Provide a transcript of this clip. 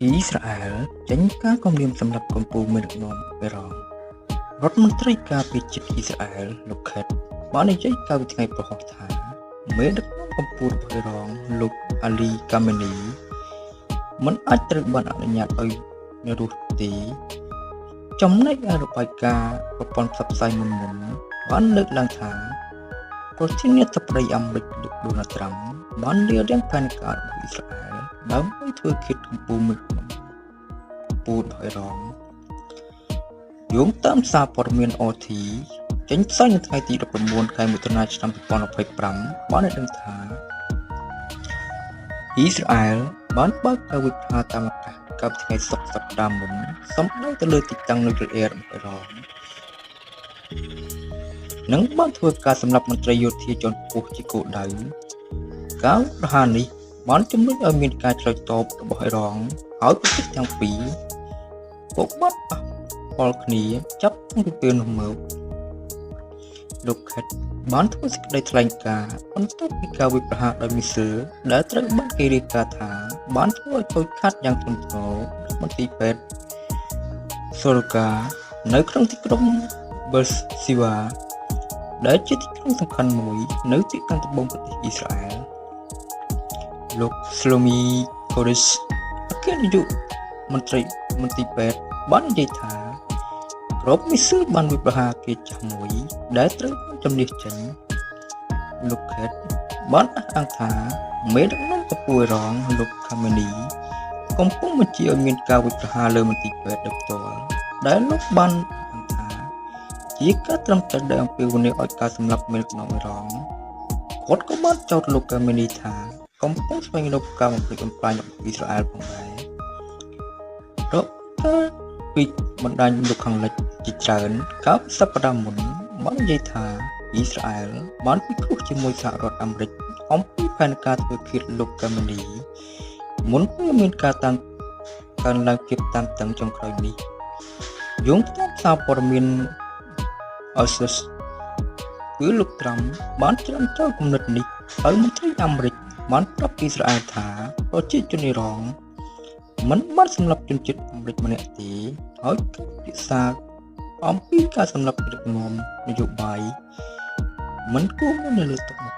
អ៊ីស្រាអែលចេញការគំរាមសម្រាប់កម្ពុជាមេដឹកនាំអ៊ីរ៉ង់រដ្ឋមន្ត្រីការពារជាតិអ៊ីស្រាអែលលោកខេតបាននិយាយកាលពីថ្ងៃប្រហោះថាមេដឹកនាំកម្ពុជារបស់អ៊ីរ៉ង់លោកអាលីកាមេនីមិនអាចត្រូវបានអនុញ្ញាតឲ្យនៅរស់ទេចំណែកឯរបាយការណ៍ប្រព័ន្ធផ្សព្វផ្សាយមុនបានលើកឡើងថាប្រធានាធិបតីអាមេរិកលោកដូណាល់ត្រាំបានរៀបរៀងផែនការរបស់អ៊ីស្រាអែលដើម្បីធ្វើឃាតកម្ពុជាមេដឹកនាំកម្ពុជារបស់អ៊ីរ៉ង់យោងតាមសារព័ត៌មាន RT ចេញផ្សាយនៅថ្ងៃទី19ខែមិថុនាឆ្នាំ2025បានដឹងថាអ៊ីស្រាអែលបានបើកការវិភាគតាមអាកាសកាលពីថ្ងៃសុក្រសប្តាហ៍មុនសម្ដៅទៅលើទីតាំងនុយក្លេអ៊ែររបស់អ៊ីរ៉ង់និងបានធ្វើការសម្រាប់មន្ត្រីយោធាជាន់ខ្ពស់ជាគោលដៅការប្រហារនេះបានជំរុញឲ្យមានការឆ្លើយតបរបស់អ៊ីរ៉ង់ហើយប្រទេសទាំងពីរក៏បានប៉ះពាល់គ្នាចាប់តាំងពីពេលនោះមកលោកខេតបានធ្វើសេចក្តីថ្លែងការណ៍បន្ទាប់ពីការវាយប្រហារដោយមីស៊ីលដែលត្រូវបានគេរាយការណ៍ថាបានធ្វើឲ្យខូចខាតយ៉ាងធ្ងន់ធ្ងរមន្ទីរពេទ្យសូរកានៅក្នុងទីក្រុងប៊ឺស៊ីវ៉ាដែលជាទីក្រុងសំខាន់មួយនៅទីខាងត្បូងប្រទេសអ៊ីស្រាអែលលោកស្លូមីកូរីសអគ្គនាយកមន្ទីរពេទ្យបាននិយាយថាគ្រាប់មីស៊ីលបានវាយប្រហារគេចាស់មួយដែលត្រូវបានជំនះចេញលោកខេតបានអះអាងថាមេដឹកនាំកម្ពុជាអ៊ីរ៉ង់លោកខាមេនីកំពុងបញ្ជាឲ្យមានការវាយប្រហារលើមន្ទីរពេទ្យដោយផ្ទាល់ដែលលោកបានអះអាងថាជាការត្រឹមត្រូវដែលអំពាវនាវឲ្យការសម្លាប់មេដឹកនាំអ៊ីរ៉ង់គាត់ក៏បានចោទលោកខាមេនីថាកំពុងស្វែងរកការបំផ្លិចបំផ្លាញរបស់អ៊ីស្រាអែលផងដែរពីបណ្ដាញលោកខាងលិចជាច្រើនកាលពីសប្តាហ៍មុនបាននិយាយថាអ៊ីស្រាអែលបានពិគ្រោះជាមួយសហរដ្ឋអាមេរិកអំពីផែនការធ្វើឃាតលោកកាមេនីមុនពេលមានការកើនឡើងភាពតានតឹងចុងក្រោយនេះយោងតាមសារព័ត៌មាន Axios គឺលោកត្រាំបានច្រានចោលគំនិតនេះហើយមន្ត្រីអាមេរិកបានប្រាប់អ៊ីស្រាអែលថាប្រជាជនអ៊ីរ៉ង់មិនបានសម្លាប់ជនជាតិអាមេរិកម្នាក់ទេហើយពិសាអំពីការសម្លាប់ដឹកនាំនយោបាយមិនគួរមាននៅលើតុមុខ